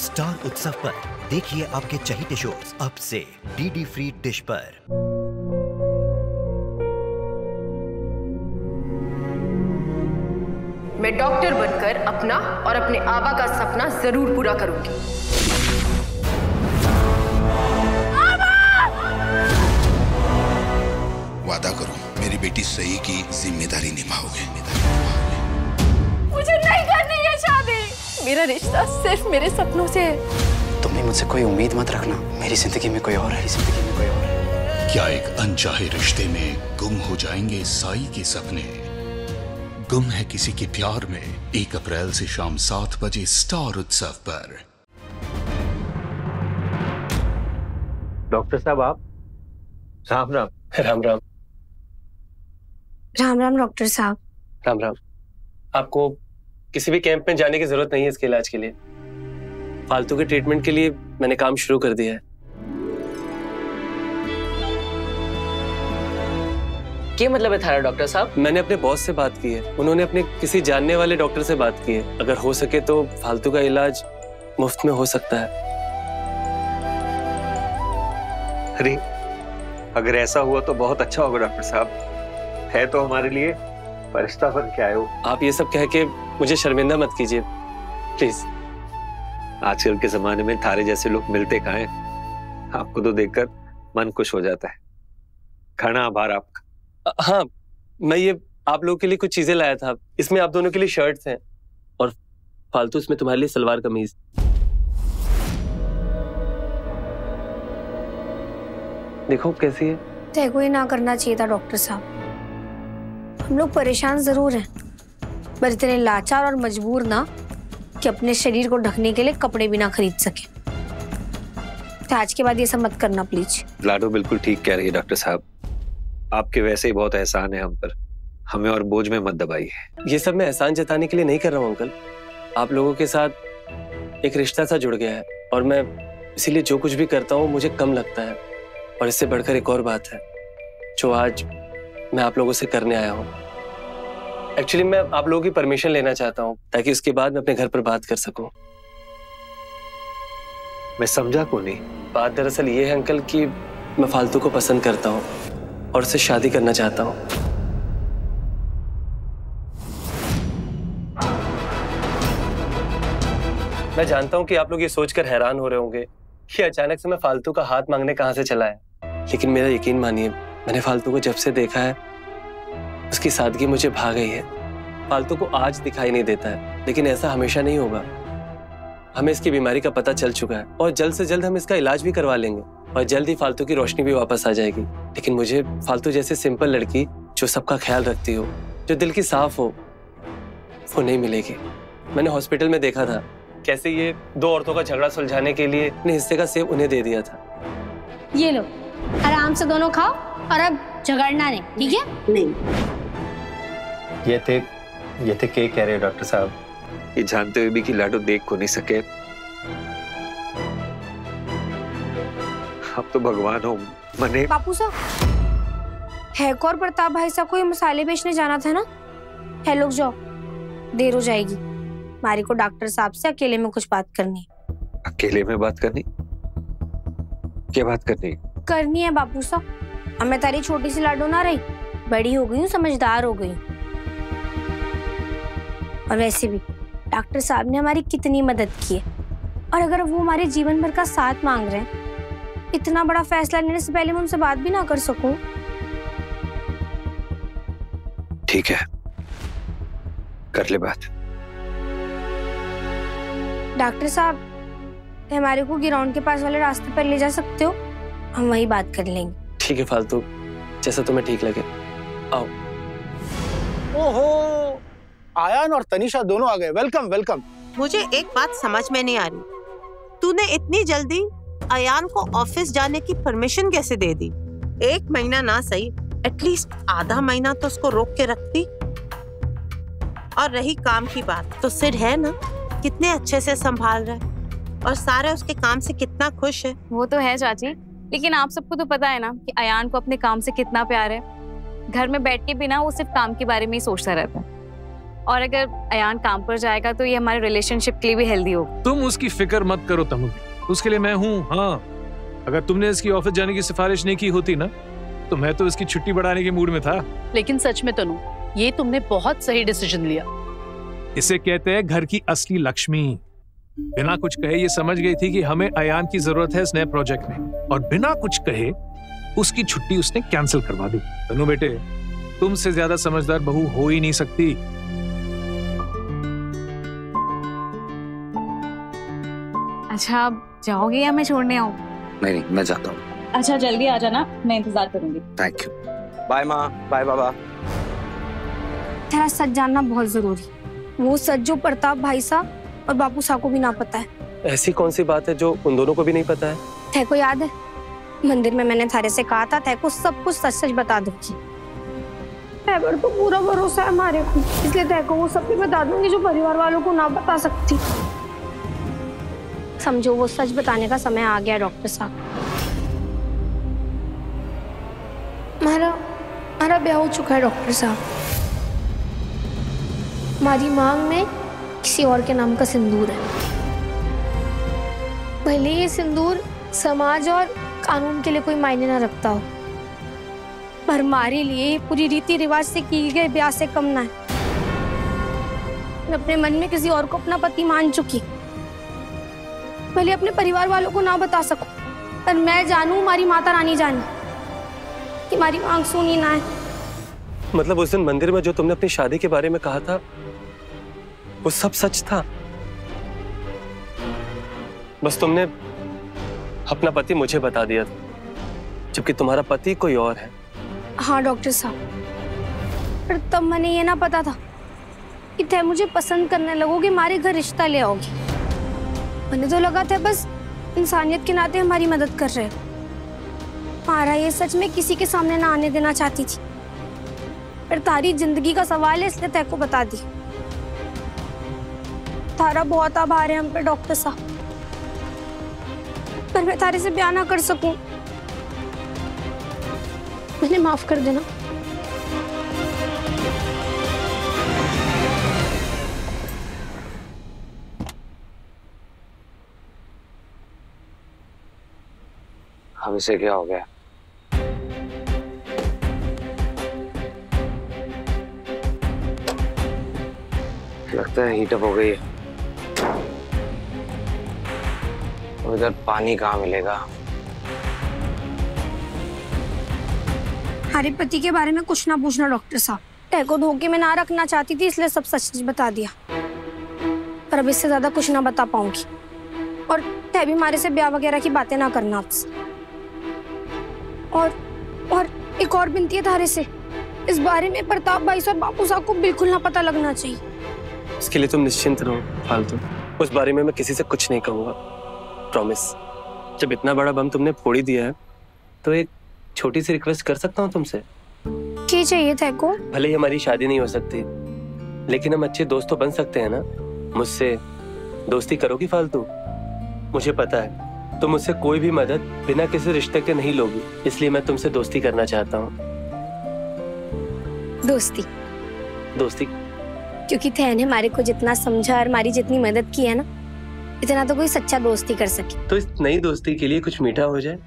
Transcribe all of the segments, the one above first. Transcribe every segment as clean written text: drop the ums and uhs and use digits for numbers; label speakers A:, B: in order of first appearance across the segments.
A: Star उत्सव पर देखिए आपके चहेते शोज अब से डीडी फ्री डिश पर।
B: मैं डॉक्टर बनकर अपना और अपने आबा का सपना जरूर पूरा करूंगी।
C: वादा करो मेरी बेटी सही की जिम्मेदारी निभाओगे।
B: मुझे नहीं करनी है शादी। मेरा रिश्ता सिर्फ मेरे सपनों से है।
D: तुमने मुझसे कोई उम्मीद मत रखना, मेरी जिंदगी में कोई और है, जिंदगी में कोई और है।
C: क्या एक अनचाहे रिश्ते में गुम हो जाएंगे साई के सपने? गुम है किसी के प्यार में 1 अप्रैल से शाम 7 बजे स्टार उत्सव पर।
E: डॉक्टर साहब आप? राम राम।
F: राम राम।
G: राम राम डॉक्टर साहब।
F: राम राम। आपको किसी भी कैंप में जाने की जरूरत नहीं है इसके इलाज के लिए। फालतू के ट्रीटमेंट के लिए मैंने काम शुरू कर दिया है।
H: क्या मतलब है थारा डॉक्टर साहब?
F: मैंने अपने बॉस से बात की है, उन्होंने अपने किसी जानने वाले डॉक्टर से बात की है। अगर हो सके तो फालतू का इलाज मुफ्त में हो सकता है।
E: अरे अगर ऐसा हुआ तो बहुत अच्छा होगा डॉक्टर साहब। है तो हमारे लिए फरिश्ता बन के आए हो।
F: आप ये सब कह के मुझे शर्मिंदा मत कीजिए प्लीज।
E: आजकल के जमाने में थारे जैसे लोग मिलते कहाँ हैं? आपको तो देखकर मन खुश हो जाता है। घना आभार आपका।
F: हाँ, मैं ये आप लोगों के लिए कुछ चीजें लाया था। इसमें आप दोनों के लिए शर्ट्स हैं और फालतू इसमें तुम्हारे लिए सलवार कमीज। देखो कैसी है।
G: तेको ये ना करना चाहिए था डॉक्टर साहब। हम लोग परेशान जरूर हैं, पर इतने लाचार और मजबूर ना कि अपने शरीर को ढकने के लिए कपड़े भी ना खरीद सके। तो आज के बाद ये सब मत करना प्लीज।
E: लाडो बिल्कुल ठीक कह रही है डॉक्टर साहब। आपके वैसे ही बहुत एहसान है हम पर, हमें और बोझ में मत दबाइए।
F: ये सब मैं एहसान जताने के लिए नहीं कर रहा हूँ अंकल। आप लोगों के साथ एक रिश्ता सा जुड़ गया है और मैं इसीलिए जो कुछ भी करता हूँ मुझे कम लगता है। और इससे बढ़कर एक और बात है जो आज मैं आप लोगों से करने आया हूँ। एक्चुअली मैं आप लोगों की परमिशन लेना चाहता हूँ ताकि उसके बाद मैं अपने घर पर बात कर सकूं।
E: मैं समझा को नहीं।
F: बात दरअसल ये है अंकल कि मैं फालतू को पसंद करता हूँ और उससे शादी करना चाहता हूँ। मैं जानता हूँ कि आप लोग ये सोचकर हैरान हो रहे होंगे कि अचानक से मैं फालतू का हाथ मांगने कहाँ से चला है, लेकिन मेरा यकीन मानिए मैंने फालतू को जब से देखा है उसकी सादगी मुझे भा गई है। फालतू को आज दिखाई नहीं देता है, लेकिन ऐसा हमेशा नहीं होगा। हमें इसकी बीमारी का पता चल चुका है और जल्द से जल्द हम इसका इलाज भी करवा लेंगे और जल्द ही फालतू की रोशनी भी वापस आ जाएगी। लेकिन मुझे फालतू जैसे सिंपल लड़की जो सबका ख्याल रखती हो, जो दिल की साफ हो, वो नहीं मिलेगी। मैंने हॉस्पिटल में देखा था कैसे ये 2 औरतों का झगड़ा सुलझाने के लिए अपने हिस्से का सेब उन्हें दे दिया था।
G: ये लो आराम से दोनों खाओ और अब झगड़ना नहीं, ठीक है? नहीं।
E: ये थे क्या कह रहे हो डॉक्टर साहब? ये जानते हुए भी कि लाडो देख को नहीं सके। आप तो भगवान हो। मने
G: बापू साहब, हैक और प्रताप भाई साहब को ये मसाले बेचने जाना था ना? है लोग जाओ, देर हो जाएगी। मारी को डॉक्टर साहब से अकेले में कुछ बात करनी।
E: अकेले में बात करनी? क्या बात करनी?
G: करनी है बापू साहब। अब मैं तारी छोटी सी लाडो ना रही, बड़ी हो गई हूँ, समझदार हो गई हूँ। और वैसे भी डॉक्टर साहब ने हमारी कितनी मदद की है, और अगर वो हमारे जीवन भर का साथ मांग रहे हैं, इतना बड़ा फैसला लेने से पहले मैं उनसे बात भी ना कर सकूं।
E: ठीक है, कर ले बात।
G: डॉक्टर साहब, हमारे को ग्राउंड के पास वाले रास्ते पर ले जा सकते हो? हम वहीं बात कर लेंगे।
F: ठीक है फालतू, जैसा तुम्हें ठीक लगे। आओ।
I: ओहो, आयान और तनीषा दोनों आ गए। Welcome welcome.
J: मुझे एक बात समझ में नहीं आ रही, तूने इतनी जल्दी आयान को ऑफिस जाने की परमिशन कैसे दे दी? 1 महीना ना सही, एटलीस्ट आधा महीना तो उसको रोक के रखती। और रही काम की बात, तो सिर है ना, कितने अच्छे से संभाल रहा है और सारे उसके काम से कितना खुश है।
K: वो तो है चाची, लेकिन आप सबको तो पता है ना कि आयान को अपने काम से कितना प्यार है। घर में बैठ के भी ना वो सिर्फ काम के बारे में ही सोचता रहता है। और अगर अयान काम पर जाएगा तो ये हमारे रिलेशनशिप के लिए भी हेल्दी होगा।
L: तुम उसकी फिक्र मत करो तनु, उसके लिए मैं हूँ। हाँ, अगर तुमने इसकी ऑफिस जाने की सिफारिश नहीं की होती ना, तो मैं तो इसकी छुट्टी बढ़ाने के मूड में था।
B: लेकिन सच में तनु, ये तुमने बहुत सही डिसीजन लिया।
L: इसे कहते हैं घर की असली लक्ष्मी। बिना कुछ कहे ये समझ गई थी कि हमें अयान की जरूरत है इस नए प्रोजेक्ट में, और बिना कुछ कहे उसकी छुट्टी उसने कैंसिल करवा दी। तनु बेटे, तुमसे ज्यादा समझदार बहू हो ही नहीं सकती।
K: अच्छा, आप जाओगे या मैं छोड़ने आऊँ?
D: नहीं, मैं जाता हूँ।
K: अच्छा, जल्दी आ जाना, मैं इंतजार करूंगी।
D: Thank you. बाय माँ, बाय बाबा।
G: तेरा सच जानना बहुत जरूरी, वो सच जो प्रताप भाई साहब और बापू साहब को भी ना पता है।
F: ऐसी कौन सी बात है जो उन दोनों को भी नहीं पता है?
G: तेरे को याद है मंदिर में मैंने थारे से कहा था तेरे को सब कुछ सच सच बता दूंगी। तेरे तो पूरा भरोसा है हमारे को, इसलिए तेरे को वो सब भी बता दूंगी जो परिवार वालों को ना बता सकती। समझो वो सच बताने का समय आ गया डॉक्टर साहब। हमारा ब्याह हो चुका है डॉक्टर साहब। हमारी मांग में किसी और के नाम का सिंदूर है। भले ये सिंदूर समाज और कानून के लिए कोई मायने ना रखता हो, पर हमारे लिए पूरी रीति रिवाज से की गए ब्याह से कम ना है। मैं अपने मन में किसी और को अपना पति मान चुकी, भले अपने परिवार वालों को ना बता सकूं, पर मैं जानूं, हमारी माता रानी जाने कि हमारी मांग सुनी ना है।
F: मतलब उस दिन मंदिर में जो तुमने अपनी शादी के बारे में कहा था वो सब सच था? बस तुमने अपना पति मुझे बता दिया था, जबकि तुम्हारा पति कोई और है।
G: हाँ डॉक्टर साहब, पर तब मैंने ये ना पता था कि थे मुझे पसंद करने लगोगे, हमारे घर रिश्ता ले आओगे। मैंने तो लगा था बस इंसानियत के नाते हमारी मदद कर रहे हो। हमारा ये सच में किसी के सामने ना आने देना चाहती थी, पर तारी जिंदगी का सवाल है इसलिए तय को बता दी। तारा बहुत आभार है हम पे डॉक्टर साहब, पर मैं तारे से ब्याह ना कर सकूं, मैंने माफ कर देना।
D: अब इसे क्या हो गया? लगता है हीटअप हो गई है। उधर पानी कहाँ मिलेगा?
G: हमारे पति के बारे में कुछ ना पूछना डॉक्टर साहब। तय को धोखे में ना रखना चाहती थी इसलिए सब सच बता दिया, पर अब इससे ज्यादा कुछ ना बता पाऊंगी। और तय भी हमारे से ब्याह वगैरह की बातें ना करना आपसे। और एक और विनती है थारे से, इस बारे में प्रताप भाई और बापू साहब को बिल्कुल ना पता लगना चाहिए।
F: इसके लिए तुम निश्चिंत रहो फालतू, उस बारे में मैं किसी से कुछ नहीं कहूंगा, प्रॉमिस। जब इतना बड़ा बम तुमने फोड़ ही दिया है तो एक छोटी सी रिक्वेस्ट कर सकता हूँ तुमसे?
G: क्या चाहिए थे को?
F: भले ही हमारी शादी नहीं हो सकती, लेकिन हम अच्छे दोस्त तो बन सकते हैं ना। मुझसे दोस्ती करोगी फालतू? मुझे पता है तुम मुझसे कोई भी मदद बिना किसी रिश्ते के नहीं लोगी, इसलिए मैं तुमसे दोस्ती करना चाहता हूँ।
G: दोस्ती? क्योंकि थे ने हमारे को जितना समझा और हमारी जितनी मदद की है ना, इतना तो कोई सच्चा दोस्ती कर सके।
F: तो इस नई दोस्ती के लिए कुछ मीठा हो जाए।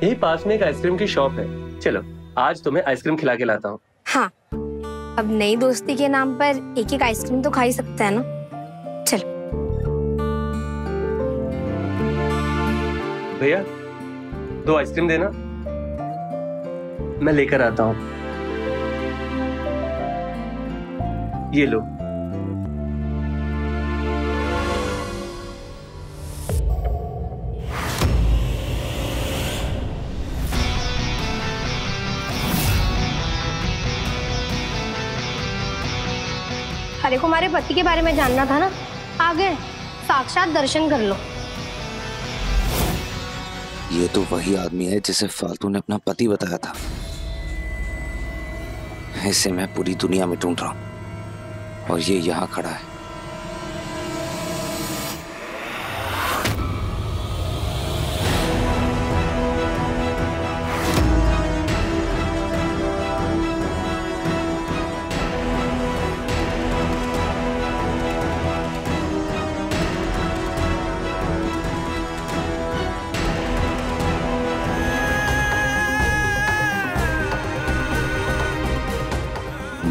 F: यही पास में एक आइसक्रीम की शॉप है, चलो आज तुम्हें आइसक्रीम खिला के लाता हूँ।
G: हाँ, अब नई दोस्ती के नाम पर एक एक आइसक्रीम तो खा ही सकता है ना। चल
F: भैया 2 आइसक्रीम देना, मैं लेकर आता हूँ। ये लो।
G: अरे को हमारे पति के बारे में जानना था ना, आ गए, साक्षात दर्शन कर लो।
D: ये तो वही आदमी है जिसे फालतू ने अपना पति बताया था। इसे मैं पूरी दुनिया में ढूंढ रहा हूं और ये यहाँ खड़ा है।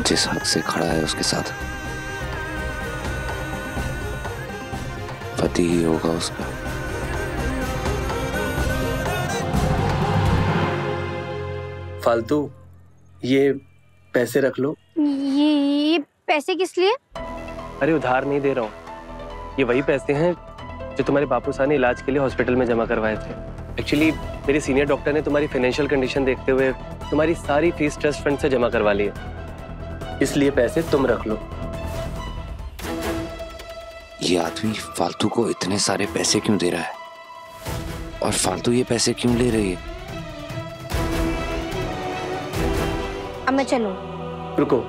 D: जिस हक से खड़ा है उसके साथ पति ही होगा उसका।
F: फालतू ये पैसे रख लो।
G: ये पैसे किस लिए?
F: अरे उधार नहीं दे रहा हूँ, ये वही पैसे हैं जो तुम्हारे बापू साहब ने इलाज के लिए हॉस्पिटल में जमा करवाए थे। एक्चुअली मेरे सीनियर डॉक्टर ने तुम्हारी फाइनेंशियल कंडीशन देखते हुए तुम्हारी सारी फीस ट्रस्ट फंड से जमा करवा ली है, इसलिए पैसे तुम रख लो।
D: ये आदमी फालतू को इतने सारे पैसे क्यों दे रहा है और फालतू ये पैसे क्यों ले रही है?
G: अब मैं चलूं?
F: रुको।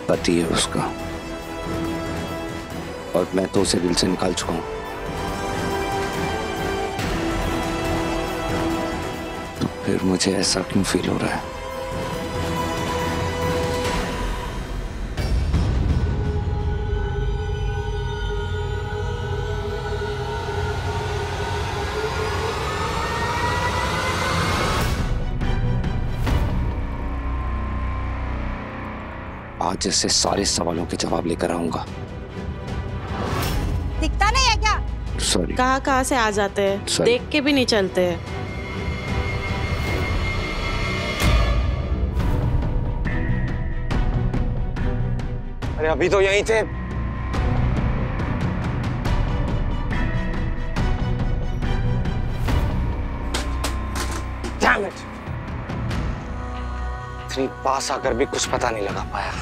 D: पति है उसका और मैं तो उसे दिल से निकाल चुका हूं, तो फिर मुझे ऐसा क्यों फील हो रहा है? आज जैसे सारे सवालों के जवाब लेकर आऊंगा।
J: दिखता नहीं है क्या?
D: सॉरी।
J: कहाँ से आ जाते हैं, देख के भी नहीं चलते हैं।
D: अरे अभी तो यहीं थे। Damn it! इतनी पास आकर भी कुछ पता नहीं लगा पाया।